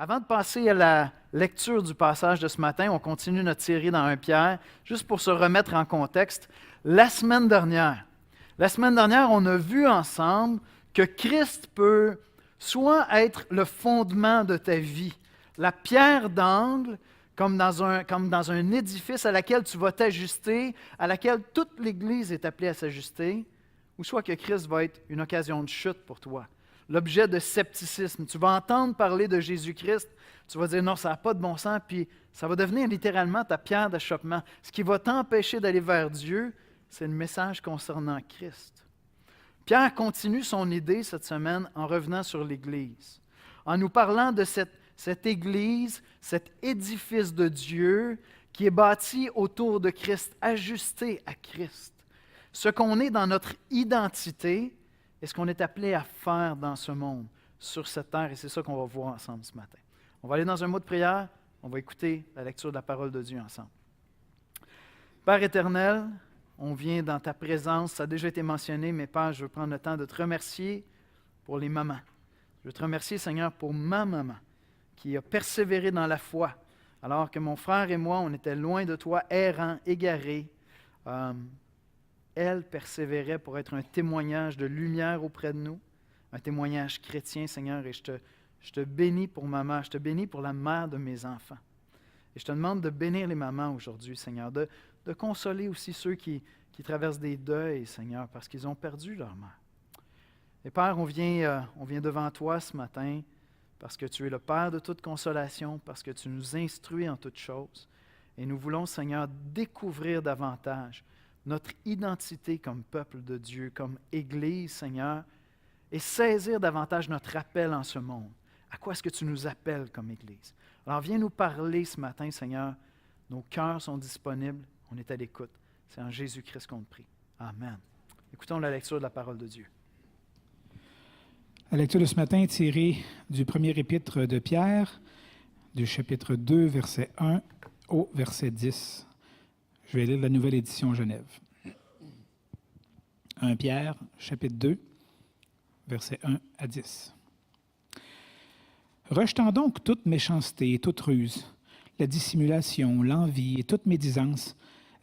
Avant de passer à la lecture du passage de ce matin, on continue notre série dans 1 Pierre, juste pour se remettre en contexte. La semaine dernière, on a vu ensemble que Christ peut soit être le fondement de ta vie, la pierre d'angle, comme dans un édifice à laquelle tu vas t'ajuster, à laquelle toute l'Église est appelée à s'ajuster, ou soit que Christ va être une occasion de chute pour toi, l'objet de scepticisme. Tu vas entendre parler de Jésus-Christ, tu vas dire non, ça n'a pas de bon sens, puis ça va devenir littéralement ta pierre d'achoppement. Ce qui va t'empêcher d'aller vers Dieu, c'est le message concernant Christ. Pierre continue son idée cette semaine en revenant sur l'Église, en nous parlant de cette Église, cet édifice de Dieu qui est bâti autour de Christ, ajusté à Christ. Ce qu'on est dans notre identité et ce qu'on est appelé à faire dans ce monde, sur cette terre, et c'est ça qu'on va voir ensemble ce matin. On va aller dans un mot de prière, on va écouter la lecture de la parole de Dieu ensemble. Père éternel, on vient dans ta présence, ça a déjà été mentionné, mais Père, je veux prendre le temps de te remercier pour les mamans. Je veux te remercier, Seigneur, pour ma maman qui a persévéré dans la foi, alors que mon frère et moi, on était loin de toi, errants, égarés. Elle persévérait pour être un témoignage de lumière auprès de nous, un témoignage chrétien, Seigneur, et je te bénis pour ma mère, je te bénis pour la mère de mes enfants. Et je te demande de bénir les mamans aujourd'hui, Seigneur, de consoler aussi ceux qui traversent des deuils, Seigneur, parce qu'ils ont perdu leur mère. Et Père, on vient devant toi ce matin parce que tu es le Père de toute consolation, parce que tu nous instruis en toutes choses. Et nous voulons, Seigneur, découvrir davantage notre identité comme peuple de Dieu, comme Église, Seigneur, et saisir davantage notre appel en ce monde. À quoi est-ce que tu nous appelles comme Église? Alors viens nous parler ce matin, Seigneur. Nos cœurs sont disponibles, on est à l'écoute. C'est en Jésus-Christ qu'on te prie. Amen. Écoutons la lecture de la parole de Dieu. La lecture de ce matin est tirée du premier épître de Pierre, du chapitre 2, verset 1 au verset 10. Je vais lire la nouvelle édition Genève. 1 Pierre, chapitre 2, versets 1 à 10. Rejetant donc toute méchanceté et toute ruse, la dissimulation, l'envie et toute médisance,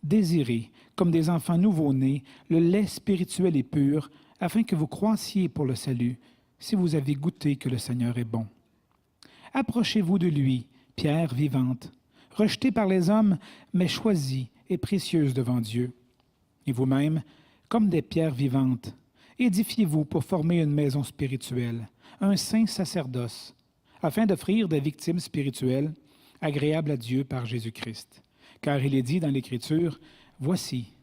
désirez, comme des enfants nouveau-nés, le lait spirituel et pur, afin que vous croissiez pour le salut, si vous avez goûté que le Seigneur est bon. Approchez-vous de lui, pierre vivante, rejetée par les hommes, mais choisie et précieuse devant Dieu. Et vous-même, comme des pierres vivantes, édifiez-vous pour former une maison spirituelle, un saint sacerdoce, afin d'offrir des victimes spirituelles agréables à Dieu par Jésus-Christ. Car il est dit dans l'Écriture, « Voici,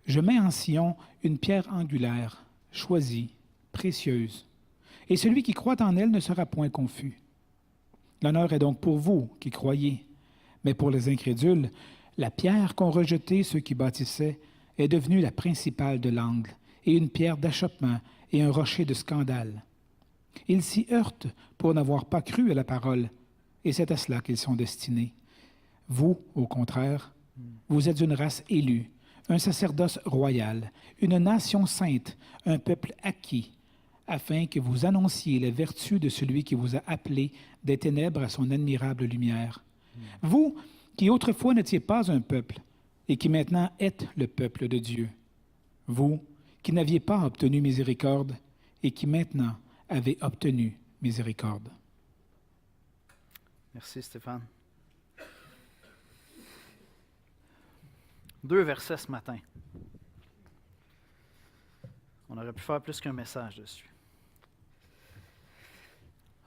je mets en Sion une pierre angulaire, choisie, précieuse, et celui qui croit en elle ne sera point confus. L'honneur est donc pour vous qui croyez, mais pour les incrédules, la pierre qu'ont rejetée ceux qui bâtissaient est devenue la principale de l'angle, et une pierre d'achoppement et un rocher de scandale. Ils s'y heurtent pour n'avoir pas cru à la parole, et c'est à cela qu'ils sont destinés. Vous, au contraire, vous êtes une race élue, un sacerdoce royal, une nation sainte, un peuple acquis, afin que vous annonciez les vertus de celui qui vous a appelé des ténèbres à son admirable lumière. Vous, qui autrefois n'étiez pas un peuple, et qui maintenant êtes le peuple de Dieu. Vous, qui n'aviez pas obtenu miséricorde, et qui maintenant avez obtenu miséricorde. Merci Stéphane. 2 versets ce matin. On aurait pu faire plus qu'un message dessus.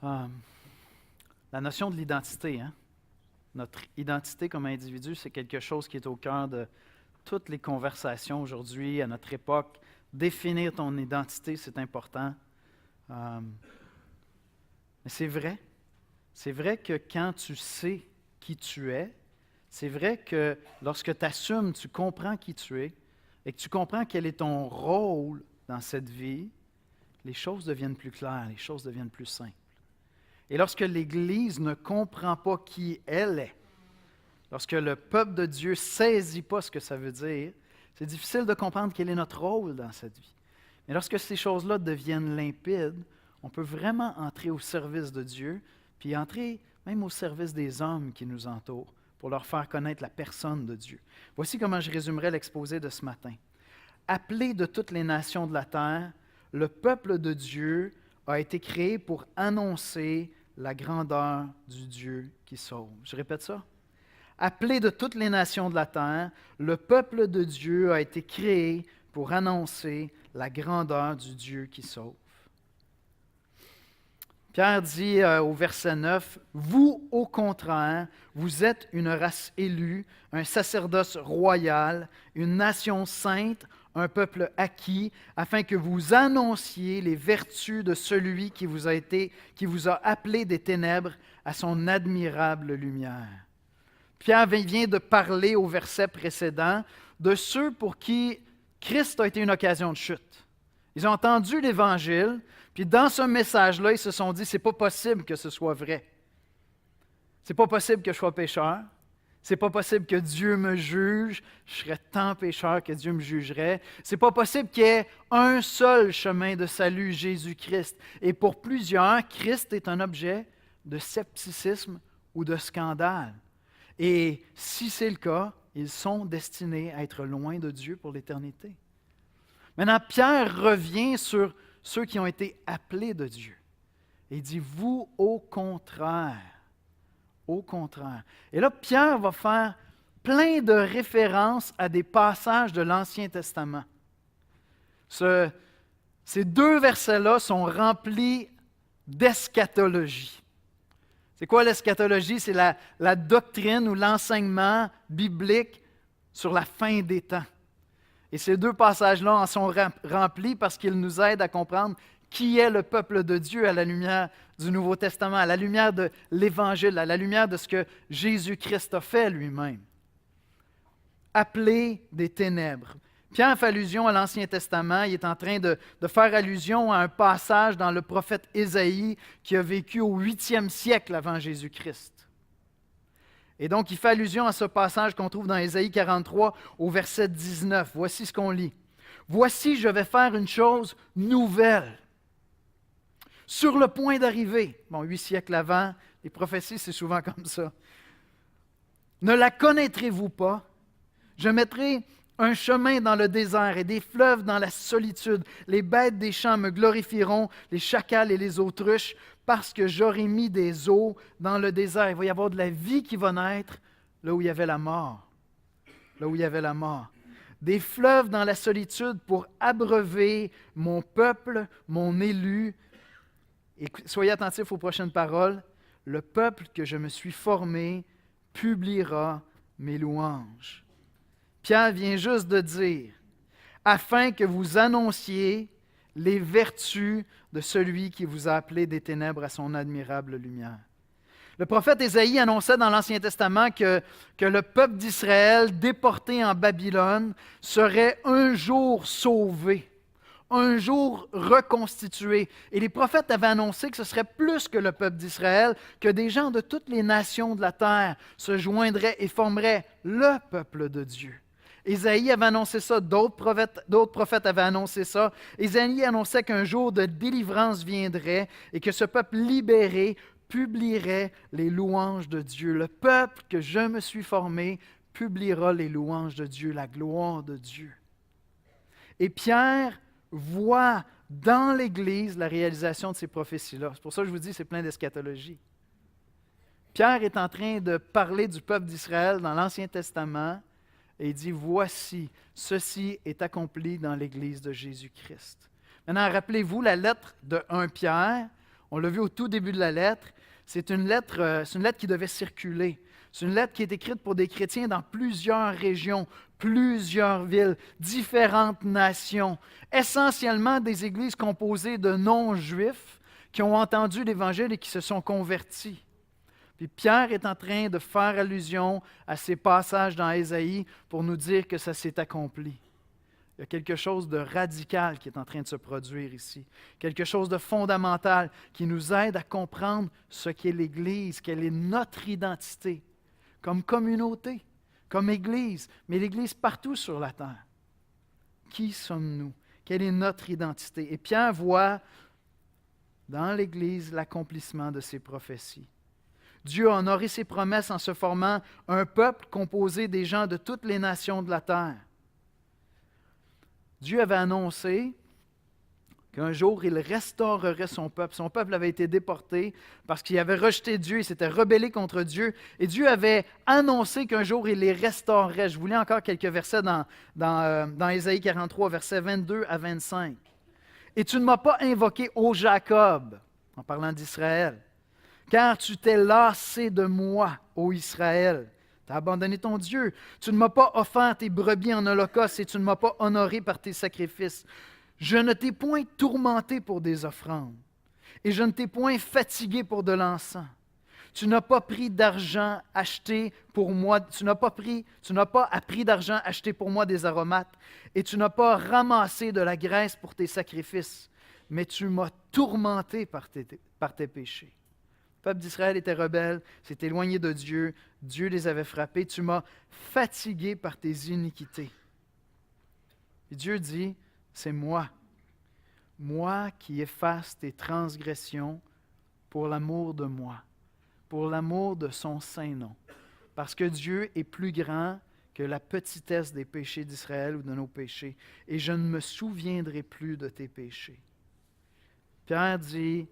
La notion de l'identité, hein? Notre identité comme individu, c'est quelque chose qui est au cœur de toutes les conversations aujourd'hui, à notre époque. Définir ton identité, c'est important. Mais c'est vrai. C'est vrai que quand tu sais qui tu es, c'est vrai que lorsque tu assumes, tu comprends qui tu es et que tu comprends quel est ton rôle dans cette vie, les choses deviennent plus claires, les choses deviennent plus simples. Et lorsque l'Église ne comprend pas qui elle est, lorsque le peuple de Dieu ne saisit pas ce que ça veut dire, c'est difficile de comprendre quel est notre rôle dans cette vie. Mais lorsque ces choses-là deviennent limpides, on peut vraiment entrer au service de Dieu, puis entrer même au service des hommes qui nous entourent, pour leur faire connaître la personne de Dieu. Voici comment je résumerai l'exposé de ce matin. Appelé de toutes les nations de la terre, le peuple de Dieu a été créé pour annoncer la grandeur du Dieu qui sauve. Je répète ça. Appelé de toutes les nations de la terre, le peuple de Dieu a été créé pour annoncer la grandeur du Dieu qui sauve. Pierre dit au verset 9, « Vous, au contraire, vous êtes une race élue, un sacerdoce royal, une nation sainte, un peuple acquis, afin que vous annonciez les vertus de celui qui vous a appelé des ténèbres à son admirable lumière. » Pierre vient de parler au verset précédent de ceux pour qui Christ a été une occasion de chute. Ils ont entendu l'Évangile, puis dans ce message-là, ils se sont dit, c'est pas possible que ce soit vrai. C'est pas possible que je sois pécheur. C'est pas possible que Dieu me juge. Je serais tant pécheur que Dieu me jugerait. C'est pas possible qu'il y ait un seul chemin de salut, Jésus-Christ. Et pour plusieurs, Christ est un objet de scepticisme ou de scandale. Et si c'est le cas, ils sont destinés à être loin de Dieu pour l'éternité. Maintenant, Pierre revient sur ceux qui ont été appelés de Dieu. Et il dit, vous au contraire. Au contraire. Et là, Pierre va faire plein de références à des passages de l'Ancien Testament. Ces deux versets-là sont remplis d'eschatologie. C'est quoi l'eschatologie? C'est la doctrine ou l'enseignement biblique sur la fin des temps. Et ces deux passages-là en sont remplis parce qu'ils nous aident à comprendre qui est le peuple de Dieu à la lumière du Nouveau Testament, à la lumière de l'Évangile, à la lumière de ce que Jésus-Christ a fait lui-même. Appelé des ténèbres. Pierre fait allusion à l'Ancien Testament. Il est en train de faire allusion à un passage dans le prophète Ésaïe qui a vécu au 8e siècle avant Jésus-Christ. Et donc, il fait allusion à ce passage qu'on trouve dans Ésaïe 43 au verset 19. Voici ce qu'on lit. « Voici, je vais faire une chose nouvelle, sur le point d'arriver. » Bon, 8 siècles avant, les prophéties, c'est souvent comme ça. « Ne la connaîtrez-vous pas? Je mettrai un chemin dans le désert et des fleuves dans la solitude. Les bêtes des champs me glorifieront, les chacals et les autruches, parce que j'aurai mis des eaux dans le désert. » Il va y avoir de la vie qui va naître là où il y avait la mort. Là où il y avait la mort. Des fleuves dans la solitude pour abreuver mon peuple, mon élu. Et soyez attentifs aux prochaines paroles. Le peuple que je me suis formé publiera mes louanges. Pierre vient juste de dire, afin que vous annonciez les vertus de celui qui vous a appelé des ténèbres à son admirable lumière. Le prophète Ésaïe annonçait dans l'Ancien Testament que le peuple d'Israël, déporté en Babylone, serait un jour sauvé, un jour reconstitué. Et les prophètes avaient annoncé que ce serait plus que le peuple d'Israël, que des gens de toutes les nations de la terre se joindraient et formeraient le peuple de Dieu. Ésaïe avait annoncé ça, d'autres prophètes avaient annoncé ça. Ésaïe annonçait qu'un jour de délivrance viendrait et que ce peuple libéré publierait les louanges de Dieu. Le peuple que je me suis formé publiera les louanges de Dieu, la gloire de Dieu. Et Pierre voit dans l'Église la réalisation de ces prophéties-là. C'est pour ça que je vous dis, c'est plein d'eschatologie. Pierre est en train de parler du peuple d'Israël dans l'Ancien Testament et il dit, voici, ceci est accompli dans l'Église de Jésus-Christ. Maintenant, rappelez-vous la lettre de 1 Pierre. On l'a vu au tout début de la lettre. C'est une lettre qui devait circuler. C'est une lettre qui est écrite pour des chrétiens dans plusieurs régions, plusieurs villes, différentes nations, essentiellement des églises composées de non-juifs qui ont entendu l'Évangile et qui se sont convertis. Puis Pierre est en train de faire allusion à ces passages dans Ésaïe pour nous dire que ça s'est accompli. Il y a quelque chose de radical qui est en train de se produire ici. Quelque chose de fondamental qui nous aide à comprendre ce qu'est l'Église, quelle est notre identité, comme communauté, comme Église, mais l'Église partout sur la terre. Qui sommes-nous? Quelle est notre identité? Et Pierre voit dans l'Église l'accomplissement de ces prophéties. Dieu a honoré ses promesses en se formant un peuple composé des gens de toutes les nations de la terre. Dieu avait annoncé qu'un jour, il restaurerait son peuple. Son peuple avait été déporté parce qu'il avait rejeté Dieu, il s'était rebellé contre Dieu. Et Dieu avait annoncé qu'un jour, il les restaurerait. Je vous lis encore quelques versets dans Ésaïe 43, versets 22 à 25. « Et tu ne m'as pas invoqué, ô Jacob, en parlant d'Israël, car tu t'es lassé de moi, ô Israël. Tu as abandonné ton Dieu. Tu ne m'as pas offert tes brebis en holocauste et tu ne m'as pas honoré par tes sacrifices. Je ne t'ai point tourmenté pour des offrandes et je ne t'ai point fatigué pour de l'encens. Tu n'as pas pris d'argent acheté pour moi, tu n'as pas à prix d'argent acheté pour moi des aromates et tu n'as pas ramassé de la graisse pour tes sacrifices, mais tu m'as tourmenté par tes péchés. » Le peuple d'Israël était rebelle, s'est éloigné de Dieu, Dieu les avait frappés. Tu m'as fatigué par tes iniquités. Et Dieu dit, c'est moi qui efface tes transgressions pour l'amour de moi, pour l'amour de son saint nom. Parce que Dieu est plus grand que la petitesse des péchés d'Israël ou de nos péchés, et je ne me souviendrai plus de tes péchés. Pierre dit,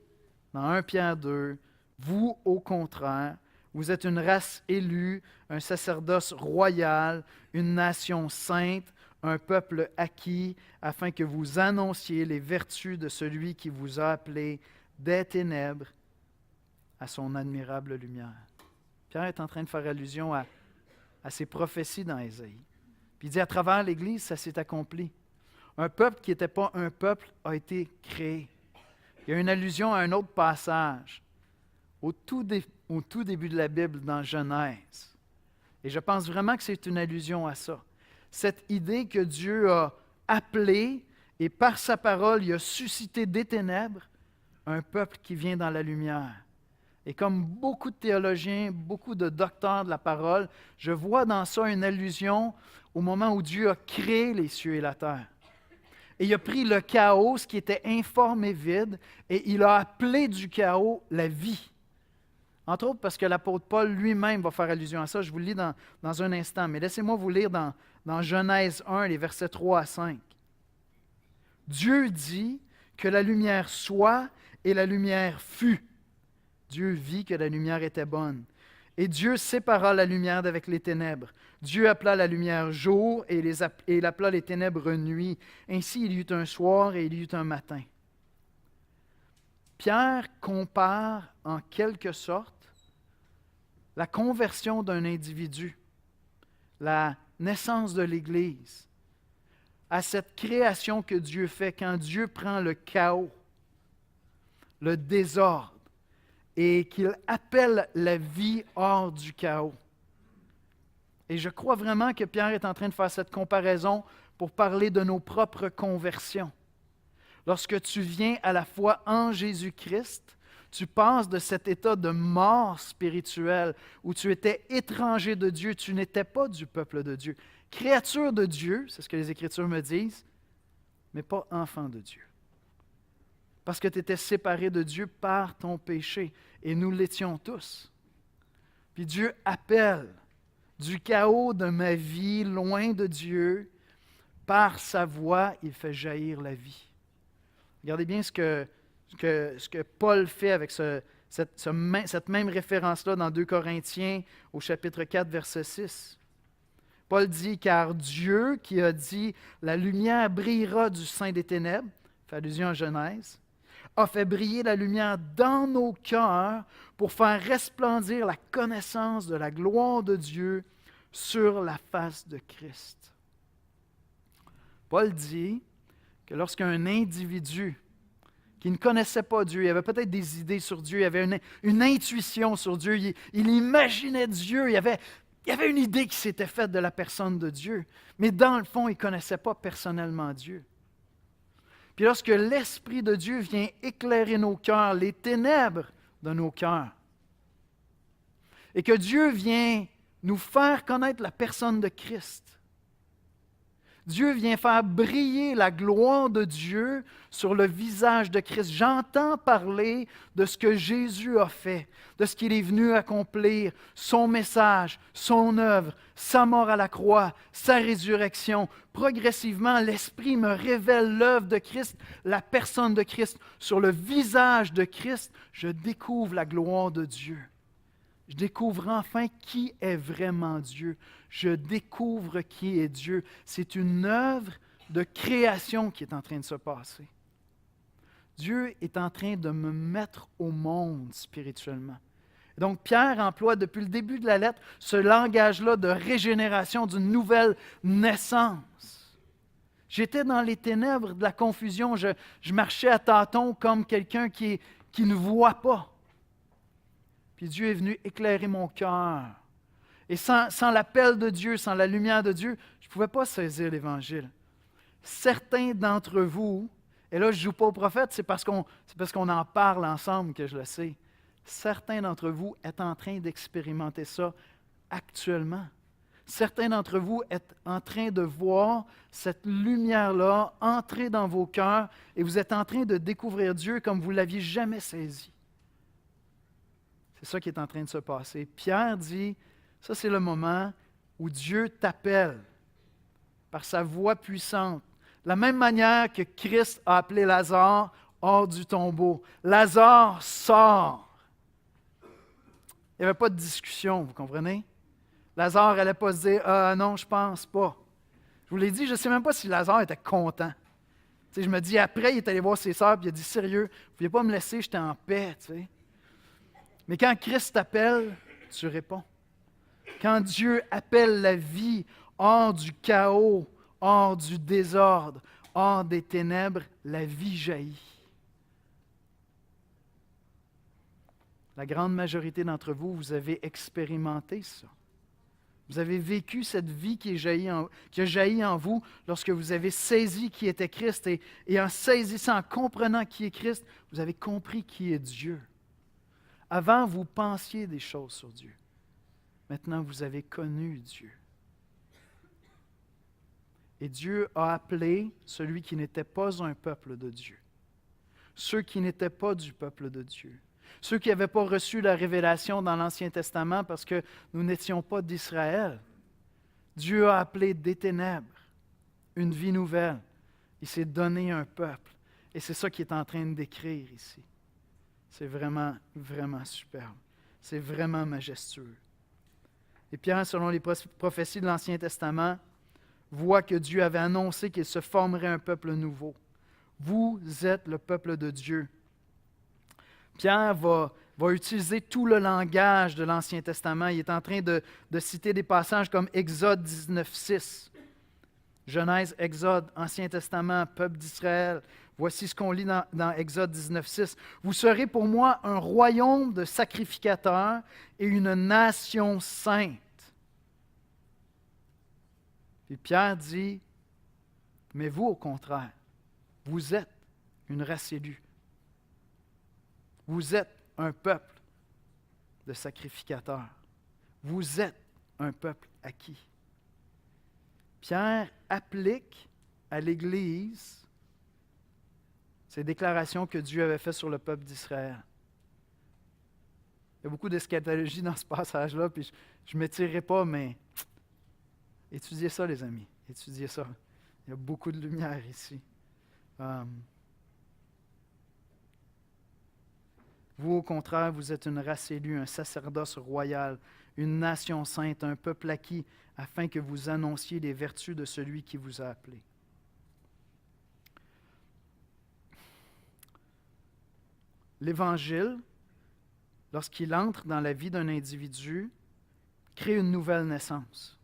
dans 1 Pierre 2, vous, au contraire, vous êtes une race élue, un sacerdoce royal, une nation sainte, un peuple acquis, afin que vous annonciez les vertus de celui qui vous a appelés des ténèbres à son admirable lumière. Pierre est en train de faire allusion à ces prophéties dans Ésaïe. Puis il dit, à travers l'Église, ça s'est accompli. Un peuple qui n'était pas un peuple a été créé. Il y a une allusion à un autre passage au tout début de la Bible, dans Genèse. Et je pense vraiment que c'est une allusion à ça. Cette idée que Dieu a appelé et par sa parole, il a suscité des ténèbres un peuple qui vient dans la lumière. Et comme beaucoup de théologiens, beaucoup de docteurs de la parole, je vois dans ça une allusion au moment où Dieu a créé les cieux et la terre. Et il a pris le chaos, ce qui était informe et vide, et il a appelé du chaos la vie. Entre autres parce que l'apôtre Paul lui-même va faire allusion à ça. Je vous le lis dans un instant. Mais laissez-moi vous lire dans Genèse 1, les versets 3 à 5. Dieu dit que la lumière soit et la lumière fut. Dieu vit que la lumière était bonne. Et Dieu sépara la lumière d'avec les ténèbres. Dieu appela la lumière jour et il appela les ténèbres nuit. Ainsi il y eut un soir et il y eut un matin. Pierre compare en quelque sorte la conversion d'un individu, la naissance de l'Église, à cette création que Dieu fait quand Dieu prend le chaos, le désordre, et qu'il appelle la vie hors du chaos. Et je crois vraiment que Pierre est en train de faire cette comparaison pour parler de nos propres conversions. Lorsque tu viens à la foi en Jésus-Christ, tu passes de cet état de mort spirituelle où tu étais étranger de Dieu, tu n'étais pas du peuple de Dieu. Créature de Dieu, c'est ce que les Écritures me disent, mais pas enfant de Dieu. Parce que tu étais séparé de Dieu par ton péché, et nous l'étions tous. Puis Dieu appelle du chaos de ma vie, loin de Dieu, par sa voix, il fait jaillir la vie. Regardez bien ce que Paul fait avec cette même référence-là dans 2 Corinthiens au chapitre 4, verset 6. Paul dit, « Car Dieu qui a dit, la lumière brillera du sein des ténèbres, » fait allusion à Genèse, a fait briller la lumière dans nos cœurs pour faire resplendir la connaissance de la gloire de Dieu sur la face de Christ. Paul dit que lorsqu'un individu qui ne connaissait pas Dieu, il avait peut-être des idées sur Dieu, il avait une intuition sur Dieu, il imaginait Dieu, il y avait une idée qui s'était faite de la personne de Dieu, mais dans le fond, il ne connaissait pas personnellement Dieu. Puis lorsque l'Esprit de Dieu vient éclairer nos cœurs, les ténèbres de nos cœurs, et que Dieu vient nous faire connaître la personne de Christ, Dieu vient faire briller la gloire de Dieu sur le visage de Christ. J'entends parler de ce que Jésus a fait, de ce qu'il est venu accomplir, son message, son œuvre, sa mort à la croix, sa résurrection. Progressivement, l'Esprit me révèle l'œuvre de Christ, la personne de Christ. Sur le visage de Christ, je découvre la gloire de Dieu. Je découvre enfin qui est vraiment Dieu. Je découvre qui est Dieu. C'est une œuvre de création qui est en train de se passer. Dieu est en train de me mettre au monde spirituellement. Donc, Pierre emploie depuis le début de la lettre ce langage-là de régénération, d'une nouvelle naissance. J'étais dans les ténèbres de la confusion. Je marchais à tâtons comme quelqu'un qui ne voit pas. Puis Dieu est venu éclairer mon cœur. Et sans l'appel de Dieu, sans la lumière de Dieu, je ne pouvais pas saisir l'Évangile. Certains d'entre vous, et là je ne joue pas au prophète, c'est parce qu'on en parle ensemble que je le sais. Certains d'entre vous êtes en train d'expérimenter ça actuellement. Certains d'entre vous êtes en train de voir cette lumière-là entrer dans vos cœurs et vous êtes en train de découvrir Dieu comme vous ne l'aviez jamais saisi. C'est ça qui est en train de se passer. Pierre dit, ça c'est le moment où Dieu t'appelle par sa voix puissante. De la même manière que Christ a appelé Lazare hors du tombeau. Lazare sort. Il n'y avait pas de discussion, vous comprenez? Lazare n'allait pas se dire, non, je ne pense pas. Je vous l'ai dit, je ne sais même pas si Lazare était content. Tu sais, je me dis, après, il est allé voir ses sœurs et il a dit, sérieux, vous ne pouviez pas me laisser, j'étais en paix. Tu sais. Mais quand Christ t'appelle, tu réponds. Quand Dieu appelle la vie hors du chaos, hors du désordre, hors des ténèbres, la vie jaillit. La grande majorité d'entre vous, vous avez expérimenté ça. Vous avez vécu cette vie qui a jailli en vous lorsque vous avez saisi qui était Christ et en saisissant, en comprenant qui est Christ, vous avez compris qui est Dieu. Avant, vous pensiez des choses sur Dieu. Maintenant, vous avez connu Dieu. Et Dieu a appelé celui qui n'était pas un peuple de Dieu, ceux qui n'étaient pas du peuple de Dieu, ceux qui n'avaient pas reçu la révélation dans l'Ancien Testament parce que nous n'étions pas d'Israël. Dieu a appelé des ténèbres une vie nouvelle. Il s'est donné un peuple. Et c'est ça qu'il est en train de décrire ici. C'est vraiment, vraiment superbe. C'est vraiment majestueux. Et Pierre, selon les prophéties de l'Ancien Testament, voit que Dieu avait annoncé qu'il se formerait un peuple nouveau. Vous êtes le peuple de Dieu. Pierre va utiliser tout le langage de l'Ancien Testament. Il est en train de citer des passages comme Exode 19:6. Genèse, Exode, Ancien Testament, peuple d'Israël. Voici ce qu'on lit dans Exode 19:6. Vous serez pour moi un royaume de sacrificateurs et une nation sainte. Puis Pierre dit, mais vous, au contraire, vous êtes une race élue. Vous êtes un peuple de sacrificateurs. Vous êtes un peuple acquis. Pierre applique à l'Église ces déclarations que Dieu avait faites sur le peuple d'Israël. Il y a beaucoup d'eschatologie dans ce passage-là, puis je ne m'étirerai pas, mais étudiez ça, les amis. Étudiez ça. Il y a beaucoup de lumière ici. Vous, au contraire, vous êtes une race élue, un sacerdoce royal, une nation sainte, un peuple acquis, afin que vous annonciez les vertus de celui qui vous a appelé. L'Évangile, lorsqu'il entre dans la vie d'un individu, crée une nouvelle naissance.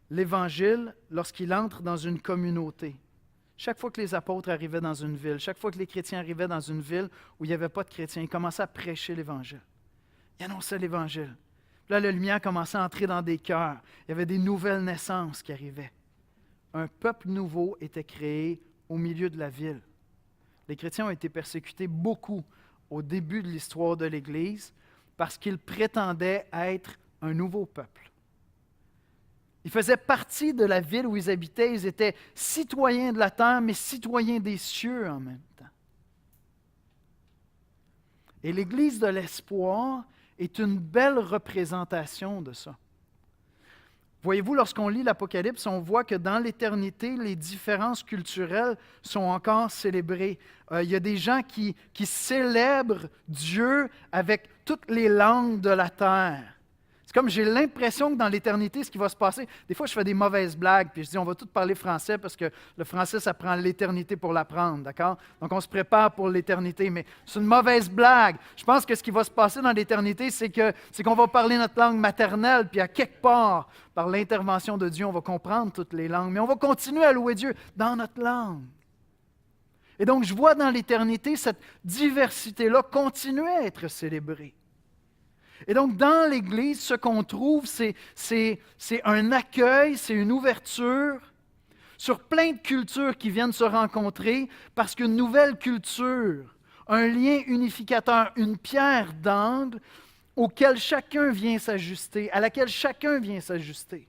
L'Évangile, lorsqu'il entre dans une communauté, chaque fois que les apôtres arrivaient dans une ville, chaque fois que les chrétiens arrivaient dans une ville où il n'y avait pas de chrétiens, ils commençaient à prêcher l'Évangile. Ils annonçaient l'Évangile. Puis là, la lumière commençait à entrer dans des cœurs. Il y avait des nouvelles naissances qui arrivaient. Un peuple nouveau était créé au milieu de la ville. Les chrétiens ont été persécutés beaucoup au début de l'histoire de l'Église parce qu'ils prétendaient être un nouveau peuple. Ils faisaient partie de la ville où ils habitaient. Ils étaient citoyens de la terre, mais citoyens des cieux en même temps. Et l'Église de l'Espoir est une belle représentation de ça. Voyez-vous, lorsqu'on lit l'Apocalypse, on voit que dans l'éternité, les différences culturelles sont encore célébrées. Il y a des gens qui célèbrent Dieu avec toutes les langues de la terre. C'est comme j'ai l'impression que dans l'éternité, ce qui va se passer, des fois je fais des mauvaises blagues, puis je dis on va tous parler français parce que le français, ça prend l'éternité pour l'apprendre, d'accord? Donc on se prépare pour l'éternité, mais c'est une mauvaise blague. Je pense que ce qui va se passer dans l'éternité, c'est qu'on va parler notre langue maternelle, puis à quelque part, par l'intervention de Dieu, on va comprendre toutes les langues, mais on va continuer à louer Dieu dans notre langue. Et donc je vois dans l'éternité cette diversité-là continuer à être célébrée. Et donc, dans l'Église, ce qu'on trouve, c'est un accueil, c'est une ouverture sur plein de cultures qui viennent se rencontrer parce qu'une nouvelle culture, un lien unificateur, une pierre d'angle auquel chacun vient s'ajuster, à laquelle chacun vient s'ajuster.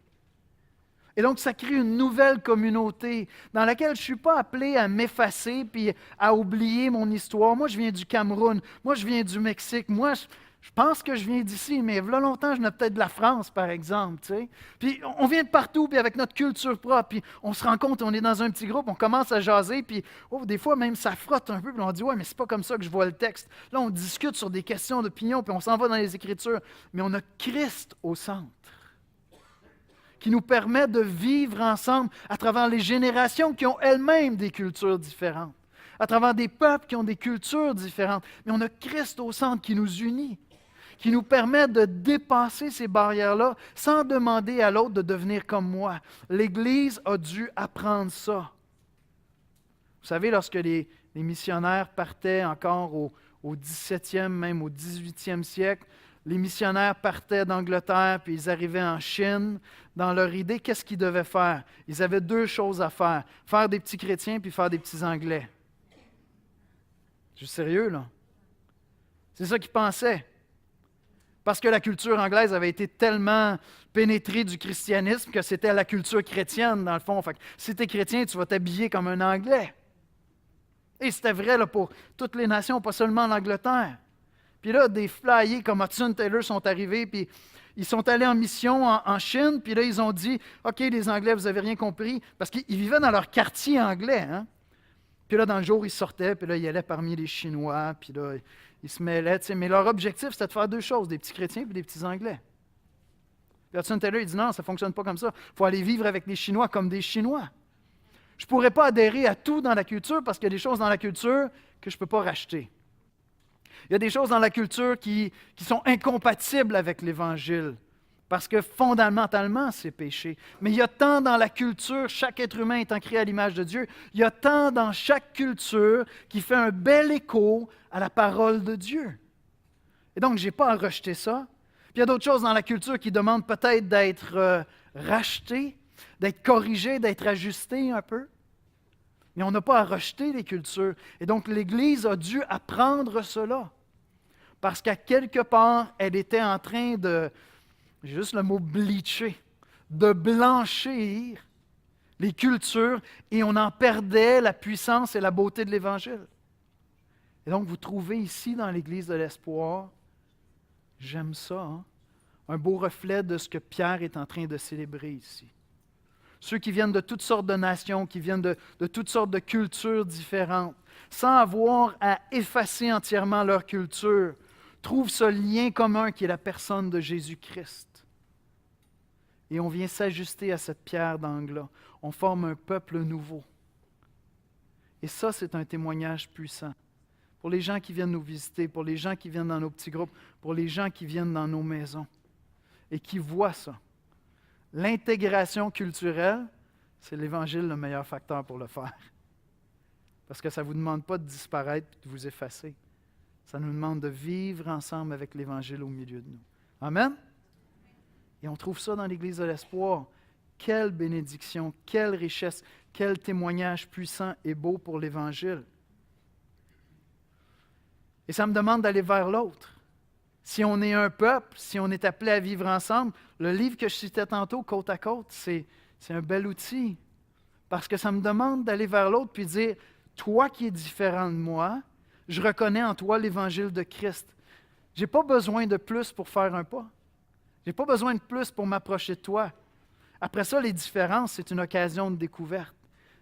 Et donc, ça crée une nouvelle communauté dans laquelle je ne suis pas appelé à m'effacer puis à oublier mon histoire. Moi, je viens du Cameroun. Moi, je viens du Mexique. Moi, je pense que je viens d'ici, mais il y a longtemps, je venais peut-être de la France, par exemple. Tu sais. Puis on vient de partout, puis avec notre culture propre, puis on se rend compte, on est dans un petit groupe, on commence à jaser, puis des fois même ça frotte un peu, puis on dit « Ouais, mais c'est pas comme ça que je vois le texte. » Là, on discute sur des questions d'opinion, puis on s'en va dans les Écritures, mais on a Christ au centre, qui nous permet de vivre ensemble à travers les générations qui ont elles-mêmes des cultures différentes, à travers des peuples qui ont des cultures différentes, mais on a Christ au centre qui nous unit, qui nous permet de dépasser ces barrières-là sans demander à l'autre de devenir comme moi. L'Église a dû apprendre ça. Vous savez, lorsque les missionnaires partaient encore au 17e, même au 18e siècle, les missionnaires partaient d'Angleterre puis ils arrivaient en Chine. Dans leur idée, qu'est-ce qu'ils devaient faire? Ils avaient deux choses à faire. Faire des petits chrétiens puis faire des petits Anglais. Je suis sérieux, là? C'est ça qu'ils pensaient. Parce que la culture anglaise avait été tellement pénétrée du christianisme que c'était la culture chrétienne, dans le fond. Fait que si tu es chrétien, tu vas t'habiller comme un Anglais. Et c'était vrai là, pour toutes les nations, pas seulement l'Angleterre. Puis là, des flyers comme Hudson Taylor sont arrivés, puis ils sont allés en mission en Chine, puis là, ils ont dit « OK, les Anglais, vous n'avez rien compris », parce qu'ils vivaient dans leur quartier anglais. Hein? Puis là, dans le jour, ils sortaient, puis là, ils allaient parmi les Chinois, puis là, ils se mêlaient. Mais leur objectif, c'était de faire deux choses, des petits chrétiens et des petits Anglais. Puis Hudson Taylor, il dit non, ça ne fonctionne pas comme ça. Il faut aller vivre avec les Chinois comme des Chinois. Je ne pourrais pas adhérer à tout dans la culture parce qu'il y a des choses dans la culture que je ne peux pas racheter. Il y a des choses dans la culture qui sont incompatibles avec l'Évangile. Parce que fondamentalement, c'est péché. Mais il y a tant dans la culture, chaque être humain étant créé à l'image de Dieu, il y a tant dans chaque culture qui fait un bel écho à la parole de Dieu. Et donc, je n'ai pas à rejeter ça. Puis il y a d'autres choses dans la culture qui demandent peut-être d'être rachetées, d'être corrigées, d'être ajustées un peu. Mais on n'a pas à rejeter les cultures. Et donc, l'Église a dû apprendre cela. Parce qu'à quelque part, elle était en train de... J'ai juste le mot bleacher, de blanchir les cultures et on en perdait la puissance et la beauté de l'Évangile. Et donc, vous trouvez ici dans l'Église de l'Espoir, j'aime ça, hein? Un beau reflet de ce que Pierre est en train de célébrer ici. Ceux qui viennent de toutes sortes de nations, qui viennent de toutes sortes de cultures différentes, sans avoir à effacer entièrement leur culture, trouvent ce lien commun qui est la personne de Jésus-Christ. Et on vient s'ajuster à cette pierre d'angle-là. On forme un peuple nouveau. Et ça, c'est un témoignage puissant. Pour les gens qui viennent nous visiter, pour les gens qui viennent dans nos petits groupes, pour les gens qui viennent dans nos maisons et qui voient ça. L'intégration culturelle, c'est l'Évangile le meilleur facteur pour le faire. Parce que ça ne vous demande pas de disparaître et de vous effacer. Ça nous demande de vivre ensemble avec l'Évangile au milieu de nous. Amen? Et on trouve ça dans l'Église de l'Espoir. Quelle bénédiction, quelle richesse, quel témoignage puissant et beau pour l'Évangile. Et ça me demande d'aller vers l'autre. Si on est un peuple, si on est appelé à vivre ensemble, le livre que je citais tantôt, Côte à côte, c'est un bel outil. Parce que ça me demande d'aller vers l'autre puis dire, toi qui es différent de moi, je reconnais en toi l'Évangile de Christ. Je n'ai pas besoin de plus pour faire un pas. Je n'ai pas besoin de plus pour m'approcher de toi. Après ça, les différences, c'est une occasion de découverte.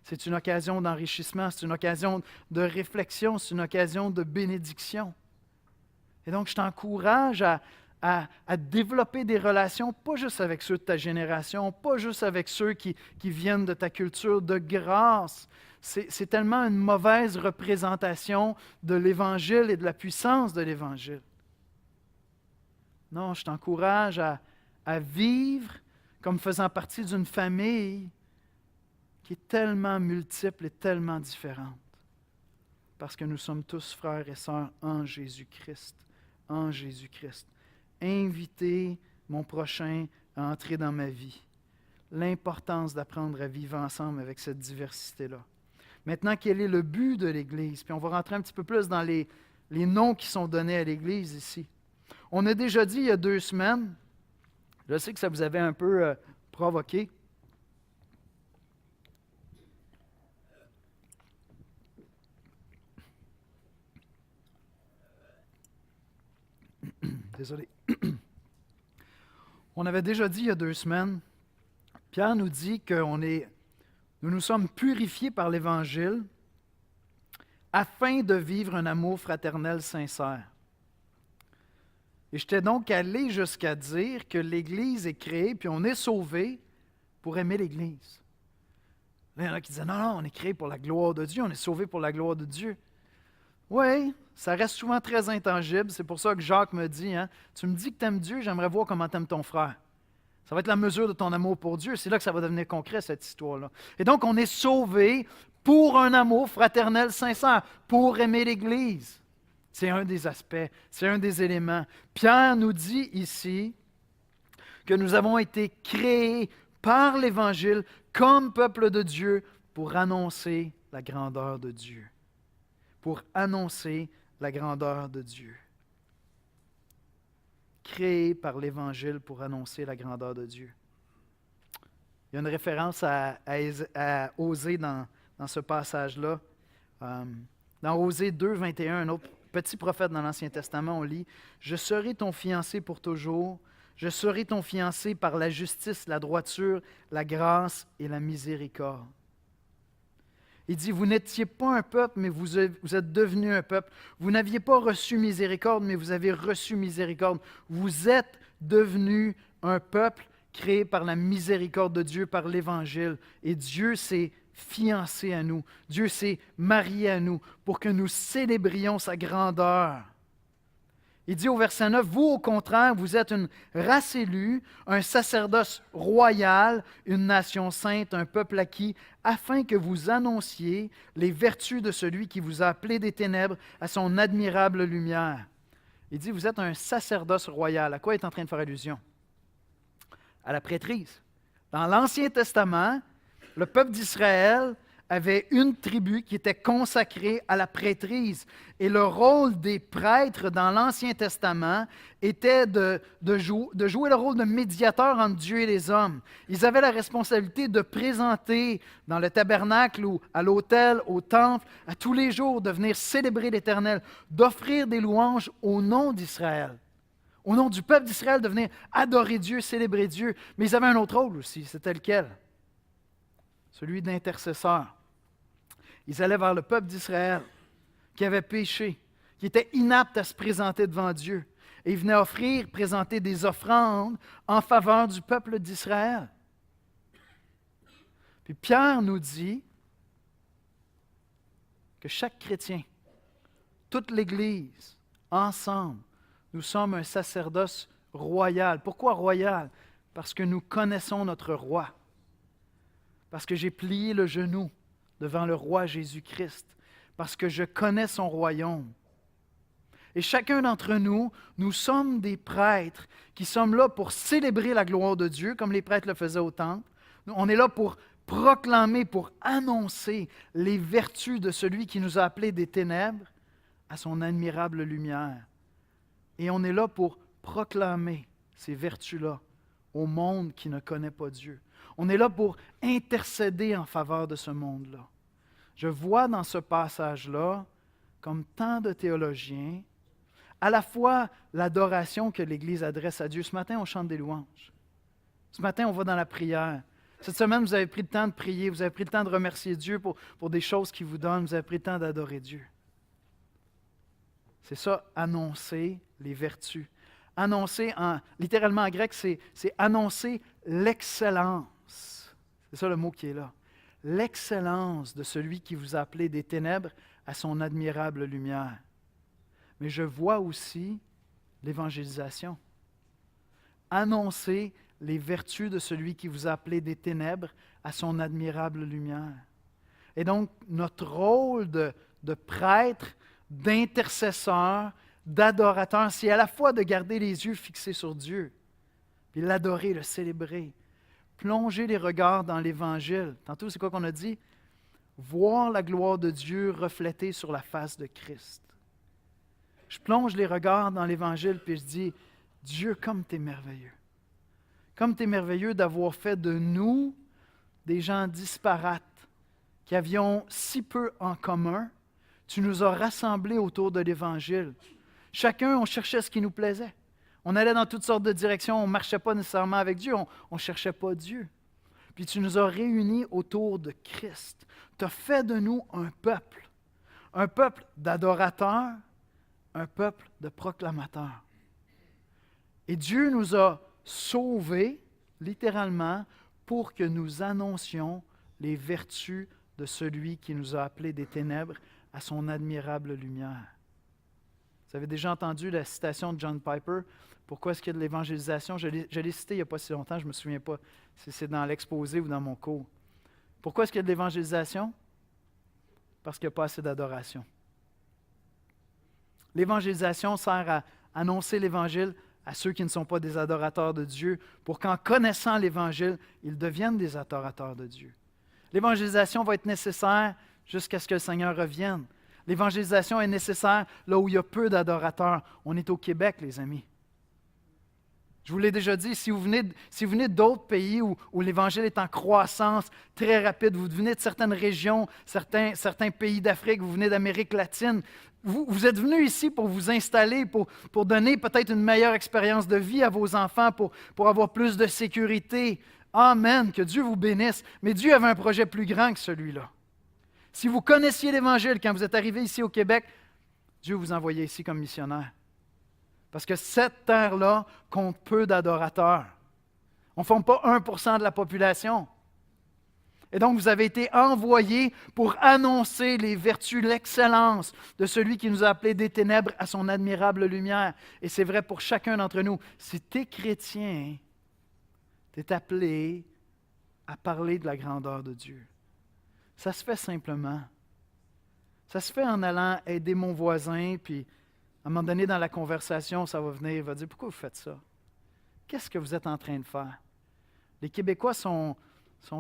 C'est une occasion d'enrichissement, c'est une occasion de réflexion, c'est une occasion de bénédiction. Et donc, je t'encourage à développer des relations, pas juste avec ceux de ta génération, pas juste avec ceux qui viennent de ta culture, de grâce. C'est tellement une mauvaise représentation de l'Évangile et de la puissance de l'Évangile. Non, je t'encourage à vivre comme faisant partie d'une famille qui est tellement multiple et tellement différente. Parce que nous sommes tous frères et sœurs en Jésus-Christ. En Jésus-Christ. Inviter mon prochain à entrer dans ma vie. L'importance d'apprendre à vivre ensemble avec cette diversité-là. Maintenant, quel est le but de l'Église? Puis on va rentrer un petit peu plus dans les noms qui sont donnés à l'Église ici. On a déjà dit il y a 2 semaines, je sais que ça vous avait un peu provoqué, désolé. On avait déjà dit il y a 2 semaines, Pierre nous dit que nous sommes purifiés par l'Évangile afin de vivre un amour fraternel sincère. Et j'étais donc allé jusqu'à dire que l'Église est créée, puis on est sauvé pour aimer l'Église. Là, il y en a qui disaient, non, on est créé pour la gloire de Dieu, on est sauvé pour la gloire de Dieu. Oui, ça reste souvent très intangible. C'est pour ça que Jacques me dit, tu me dis que tu aimes Dieu, j'aimerais voir comment tu aimes ton frère. Ça va être la mesure de ton amour pour Dieu. C'est là que ça va devenir concret, cette histoire-là. Et donc, on est sauvé pour un amour fraternel sincère, pour aimer l'Église. C'est un des aspects, c'est un des éléments. Pierre nous dit ici que nous avons été créés par l'Évangile comme peuple de Dieu pour annoncer la grandeur de Dieu. Pour annoncer la grandeur de Dieu. Créé par l'Évangile pour annoncer la grandeur de Dieu. Il y a une référence à Osée dans ce passage-là. Dans Osée 2, 21, un autre petit prophète dans l'Ancien Testament, on lit « Je serai ton fiancé pour toujours, je serai ton fiancé par la justice, la droiture, la grâce et la miséricorde. » Il dit, vous n'étiez pas un peuple, mais vous êtes devenu un peuple. Vous n'aviez pas reçu miséricorde, mais vous avez reçu miséricorde. Vous êtes devenu un peuple créé par la miséricorde de Dieu, par l'Évangile. Et Dieu s'est fiancé à nous. Dieu s'est marié à nous pour que nous célébrions sa grandeur. Il dit au verset 9, vous au contraire, vous êtes une race élue, un sacerdoce royal, une nation sainte, un peuple acquis, afin que vous annonciez les vertus de celui qui vous a appelé des ténèbres à son admirable lumière. Il dit, vous êtes un sacerdoce royal. À quoi il est en train de faire allusion? À la prêtrise. Dans l'Ancien Testament, le peuple d'Israël avait une tribu qui était consacrée à la prêtrise. Et le rôle des prêtres dans l'Ancien Testament était de jouer le rôle de médiateur entre Dieu et les hommes. Ils avaient la responsabilité de présenter dans le tabernacle ou à l'autel, au temple, à tous les jours, de venir célébrer l'Éternel, d'offrir des louanges au nom d'Israël. Au nom du peuple d'Israël, de venir adorer Dieu, célébrer Dieu. Mais ils avaient un autre rôle aussi, c'était lequel? Celui d'intercesseur. Ils allaient vers le peuple d'Israël qui avait péché, qui était inapte à se présenter devant Dieu. Et ils venaient présenter des offrandes en faveur du peuple d'Israël. Puis Pierre nous dit que chaque chrétien, toute l'Église, ensemble, nous sommes un sacerdoce royal. Pourquoi royal? Parce que nous connaissons notre roi. Parce que j'ai plié le genou devant le roi Jésus-Christ, parce que je connais son royaume. Et chacun d'entre nous, nous sommes des prêtres qui sommes là pour célébrer la gloire de Dieu, comme les prêtres le faisaient au temple. On est là pour proclamer, pour annoncer les vertus de celui qui nous a appelés des ténèbres à son admirable lumière. Et on est là pour proclamer ces vertus-là au monde qui ne connaît pas Dieu. On est là pour intercéder en faveur de ce monde-là. Je vois dans ce passage-là, comme tant de théologiens, à la fois l'adoration que l'Église adresse à Dieu. Ce matin, on chante des louanges. Ce matin, on va dans la prière. Cette semaine, vous avez pris le temps de prier, vous avez pris le temps de remercier Dieu pour des choses qu'il vous donne, vous avez pris le temps d'adorer Dieu. C'est ça, annoncer les vertus. Annoncer, littéralement en grec, c'est annoncer l'excellence. C'est ça le mot qui est là. L'excellence de celui qui vous a appelé des ténèbres à son admirable lumière. Mais je vois aussi l'évangélisation. Annoncer les vertus de celui qui vous a appelé des ténèbres à son admirable lumière. Et donc, notre rôle de prêtre, d'intercesseur, d'adorateur, c'est à la fois de garder les yeux fixés sur Dieu, puis l'adorer, le célébrer, plonger les regards dans l'Évangile. Tantôt, c'est quoi qu'on a dit? Voir la gloire de Dieu reflétée sur la face de Christ. Je plonge les regards dans l'Évangile, puis je dis, Dieu, comme tu es merveilleux. Comme tu es merveilleux d'avoir fait de nous des gens disparates, qui avions si peu en commun. Tu nous as rassemblés autour de l'Évangile. Chacun, on cherchait ce qui nous plaisait. On allait dans toutes sortes de directions, on ne marchait pas nécessairement avec Dieu, on ne cherchait pas Dieu. Puis tu nous as réunis autour de Christ. Tu as fait de nous un peuple d'adorateurs, un peuple de proclamateurs. Et Dieu nous a sauvés, littéralement, pour que nous annoncions les vertus de celui qui nous a appelés des ténèbres à son admirable lumière. Vous avez déjà entendu la citation de John Piper. Pourquoi est-ce qu'il y a de l'évangélisation? Je l'ai cité il n'y a pas si longtemps, je ne me souviens pas si c'est dans l'exposé ou dans mon cours. Pourquoi est-ce qu'il y a de l'évangélisation? Parce qu'il n'y a pas assez d'adoration. L'évangélisation sert à annoncer l'Évangile à ceux qui ne sont pas des adorateurs de Dieu, pour qu'en connaissant l'Évangile, ils deviennent des adorateurs de Dieu. L'évangélisation va être nécessaire jusqu'à ce que le Seigneur revienne. L'évangélisation est nécessaire là où il y a peu d'adorateurs. On est au Québec, les amis. Je vous l'ai déjà dit, si vous venez d'autres pays où l'Évangile est en croissance très rapide, vous venez de certaines régions, certains pays d'Afrique, vous venez d'Amérique latine, vous êtes venus ici pour vous installer, pour donner peut-être une meilleure expérience de vie à vos enfants, pour avoir plus de sécurité. Amen, que Dieu vous bénisse. Mais Dieu avait un projet plus grand que celui-là. Si vous connaissiez l'Évangile quand vous êtes arrivé ici au Québec, Dieu vous envoyait ici comme missionnaire. Parce que cette terre-là compte peu d'adorateurs. On ne forme pas 1% de la population. Et donc, vous avez été envoyés pour annoncer les vertus, l'excellence de celui qui nous a appelés des ténèbres à son admirable lumière. Et c'est vrai pour chacun d'entre nous. Si tu es chrétien, tu es appelé à parler de la grandeur de Dieu. Ça se fait simplement. Ça se fait en allant aider mon voisin, puis à un moment donné, dans la conversation, ça va venir, il va dire, pourquoi vous faites ça? Qu'est-ce que vous êtes en train de faire? Les Québécois sont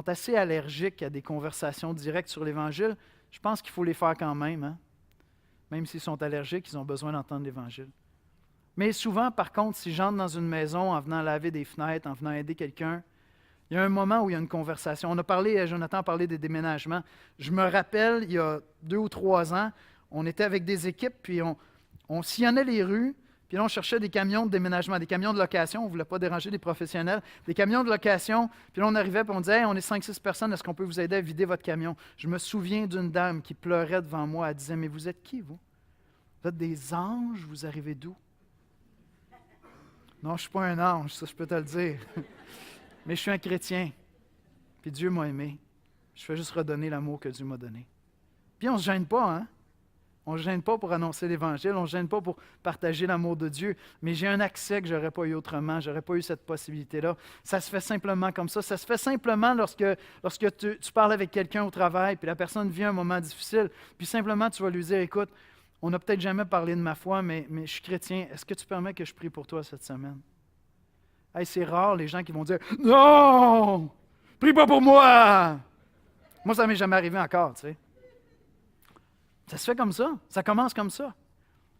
assez allergiques à des conversations directes sur l'Évangile. Je pense qu'il faut les faire quand même. Hein? Même s'ils sont allergiques, ils ont besoin d'entendre l'Évangile. Mais souvent, par contre, si j'entre dans une maison en venant laver des fenêtres, en venant aider quelqu'un, il y a un moment où il y a une conversation. Jonathan a parlé des déménagements. Je me rappelle, il y a 2 ou 3 ans, on était avec des équipes, puis on sillonnait les rues, puis là, on cherchait des camions de déménagement, des camions de location. On ne voulait pas déranger les professionnels. Des camions de location, puis là, on arrivait, puis on disait, hey, on est 5-6 personnes, est-ce qu'on peut vous aider à vider votre camion? Je me souviens d'une dame qui pleurait devant moi. Elle disait, mais vous êtes qui, vous? Vous êtes des anges, vous arrivez d'où? Non, je ne suis pas un ange, ça, je peux te le dire. Mais je suis un chrétien, puis Dieu m'a aimé. Je fais juste redonner l'amour que Dieu m'a donné. Puis on ne se gêne pas, hein? On ne se gêne pas pour annoncer l'Évangile, on ne se gêne pas pour partager l'amour de Dieu, mais j'ai un accès que je n'aurais pas eu autrement, je n'aurais pas eu cette possibilité-là. Ça se fait simplement comme ça. Ça se fait simplement lorsque tu parles avec quelqu'un au travail, puis la personne vit un moment difficile, puis simplement tu vas lui dire, écoute, on n'a peut-être jamais parlé de ma foi, mais je suis chrétien, est-ce que tu permets que je prie pour toi cette semaine? Hey, c'est rare les gens qui vont dire, non, prie pas pour moi! Moi, ça ne m'est jamais arrivé encore, tu sais. Ça se fait comme ça. Ça commence comme ça.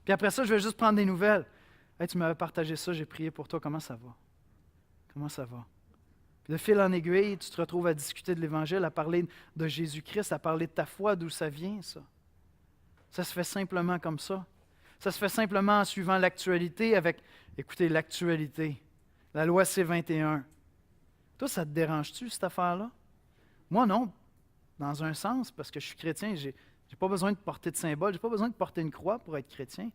Puis après ça, je vais juste prendre des nouvelles. Hey, tu m'avais partagé ça, j'ai prié pour toi, comment ça va? Comment ça va? Puis de fil en aiguille, tu te retrouves à discuter de l'Évangile, à parler de Jésus-Christ, à parler de ta foi, d'où ça vient, ça. Ça se fait simplement comme ça. Ça se fait simplement en suivant l'actualité avec, écoutez, l'actualité. La loi C-21. Toi, ça te dérange-tu, cette affaire-là? Moi, non. Dans un sens, parce que je suis chrétien, j'ai pas besoin de porter de symbole, j'ai pas besoin de porter une croix pour être chrétien.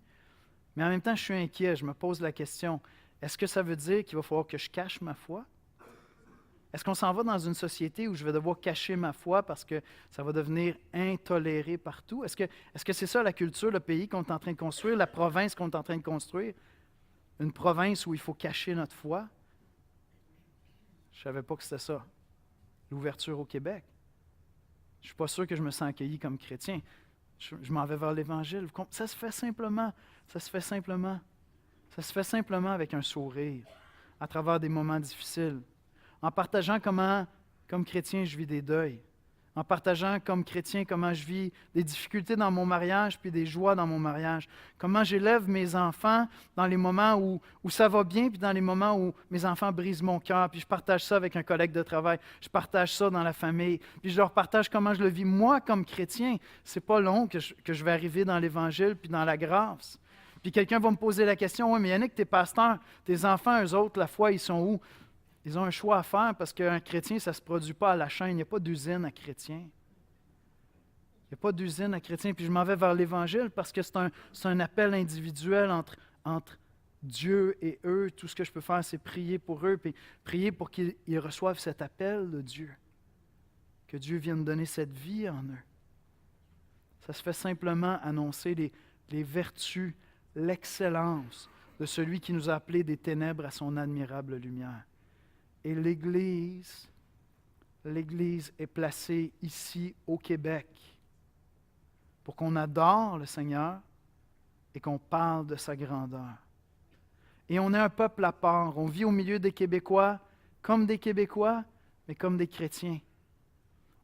Mais en même temps, je suis inquiet, je me pose la question, est-ce que ça veut dire qu'il va falloir que je cache ma foi? Est-ce qu'on s'en va dans une société où je vais devoir cacher ma foi parce que ça va devenir intoléré partout? Est-ce que c'est ça la culture, le pays qu'on est en train de construire, la province qu'on est en train de construire? Une province où il faut cacher notre foi? Je ne savais pas que c'était ça, l'ouverture au Québec. Je ne suis pas sûr que je me sens accueilli comme chrétien. Je m'en vais vers l'Évangile. Ça se fait simplement. Ça se fait simplement. Ça se fait simplement avec un sourire, à travers des moments difficiles, en partageant comment, comme chrétien, je vis des deuils, en partageant comme chrétien comment je vis des difficultés dans mon mariage puis des joies dans mon mariage, comment j'élève mes enfants dans les moments où ça va bien puis dans les moments où mes enfants brisent mon cœur, puis je partage ça avec un collègue de travail, je partage ça dans la famille, puis je leur partage comment je le vis moi comme chrétien. C'est pas long que je vais arriver dans l'Évangile puis dans la grâce. Puis quelqu'un va me poser la question, « Oui, mais Yannick, t'es pasteur, tes enfants, eux autres, la foi, ils sont où? » Ils ont un choix à faire parce qu'un chrétien, ça ne se produit pas à la chaîne. Il n'y a pas d'usine à chrétien. Il n'y a pas d'usine à chrétien. Puis je m'en vais vers l'Évangile parce que c'est un appel individuel entre Dieu et eux. Tout ce que je peux faire, c'est prier pour eux, puis prier pour qu'ils reçoivent cet appel de Dieu. Que Dieu vienne donner cette vie en eux. Ça se fait simplement annoncer les vertus, l'excellence de celui qui nous a appelés des ténèbres à son admirable lumière. Et l'Église est placée ici au Québec pour qu'on adore le Seigneur et qu'on parle de sa grandeur. Et on est un peuple à part. On vit au milieu des Québécois, mais comme des chrétiens.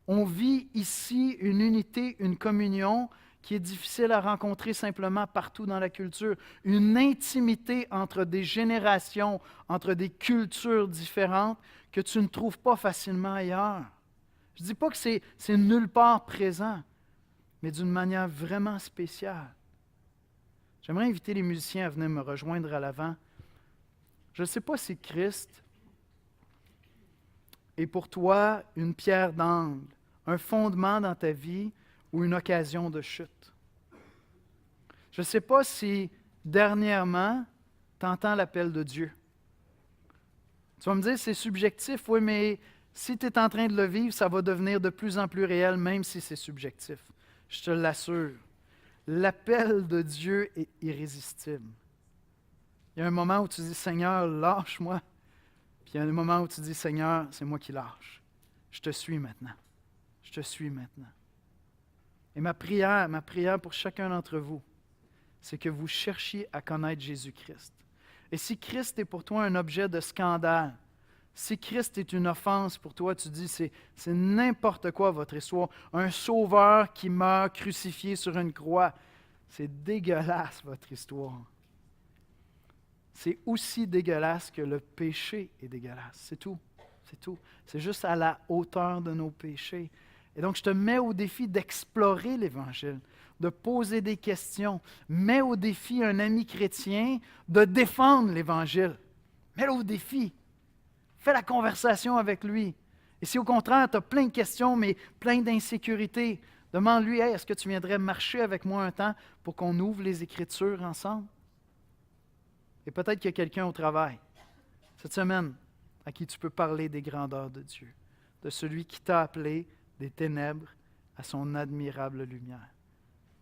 On vit ici une unité, une communion qui est difficile à rencontrer simplement partout dans la culture. Une intimité entre des générations, entre des cultures différentes que tu ne trouves pas facilement ailleurs. Je ne dis pas que c'est nulle part présent, mais d'une manière vraiment spéciale. J'aimerais inviter les musiciens à venir me rejoindre à l'avant. Je ne sais pas si Christ est pour toi une pierre d'angle, un fondement dans ta vie ou une occasion de chute. Je ne sais pas si, dernièrement, tu entends l'appel de Dieu. Tu vas me dire, c'est subjectif, oui, mais si tu es en train de le vivre, ça va devenir de plus en plus réel, même si c'est subjectif. Je te l'assure. L'appel de Dieu est irrésistible. Il y a un moment où tu dis, Seigneur, lâche-moi. Puis il y a un moment où tu dis, Seigneur, c'est moi qui lâche. Je te suis maintenant. Je te suis maintenant. Et ma prière pour chacun d'entre vous, c'est que vous cherchiez à connaître Jésus-Christ. Et si Christ est pour toi un objet de scandale, si Christ est une offense pour toi, tu dis c'est n'importe quoi votre histoire, un sauveur qui meurt crucifié sur une croix, c'est dégueulasse votre histoire. C'est aussi dégueulasse que le péché est dégueulasse, c'est tout, c'est tout. C'est juste à la hauteur de nos péchés. Et donc, je te mets au défi d'explorer l'Évangile, de poser des questions. Mets au défi un ami chrétien de défendre l'Évangile. Mets-le au défi. Fais la conversation avec lui. Et si au contraire, tu as plein de questions, mais plein d'insécurité, demande-lui, hey, est-ce que tu viendrais marcher avec moi un temps pour qu'on ouvre les Écritures ensemble? Et peut-être qu'il y a quelqu'un au travail, cette semaine, à qui tu peux parler des grandeurs de Dieu, de celui qui t'a appelé des ténèbres à son admirable lumière.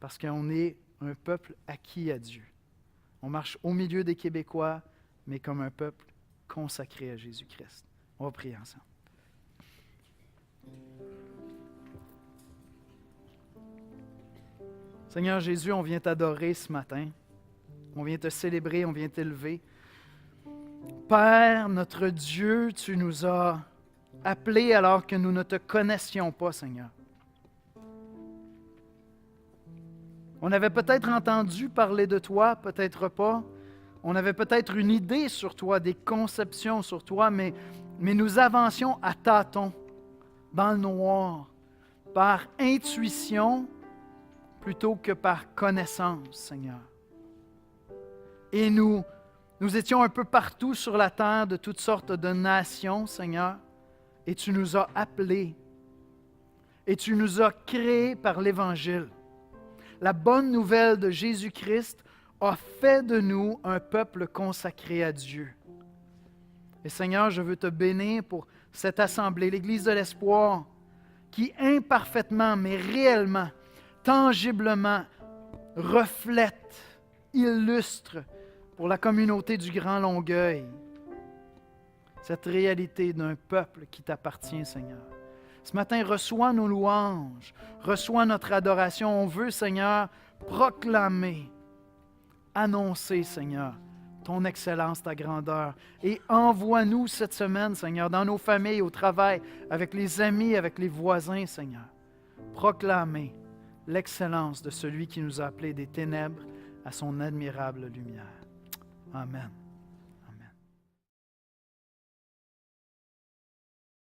Parce qu'on est un peuple acquis à Dieu. On marche au milieu des Québécois, mais comme un peuple consacré à Jésus-Christ. On va prier ensemble. Seigneur Jésus, on vient t'adorer ce matin. On vient te célébrer, on vient t'élever. Père, notre Dieu, tu nous as appelés alors que nous ne te connaissions pas, Seigneur. On avait peut-être entendu parler de toi, peut-être pas. On avait peut-être une idée sur toi, des conceptions sur toi, mais nous avancions à tâtons, dans le noir, par intuition plutôt que par connaissance, Seigneur. Et nous étions un peu partout sur la terre, de toutes sortes de nations, Seigneur, et tu nous as appelés, et tu nous as créés par l'Évangile. La bonne nouvelle de Jésus-Christ a fait de nous un peuple consacré à Dieu. Et Seigneur, je veux te bénir pour cette assemblée, l'Église de l'Espoir, qui imparfaitement, mais réellement, tangiblement, reflète, illustre pour la communauté du Grand Longueuil cette réalité d'un peuple qui t'appartient, Seigneur. Ce matin, reçois nos louanges, reçois notre adoration. On veut, Seigneur, proclamer, annoncer, Seigneur, ton excellence, ta grandeur. Et envoie-nous cette semaine, Seigneur, dans nos familles, au travail, avec les amis, avec les voisins, Seigneur. Proclamer l'excellence de celui qui nous a appelés des ténèbres à son admirable lumière. Amen.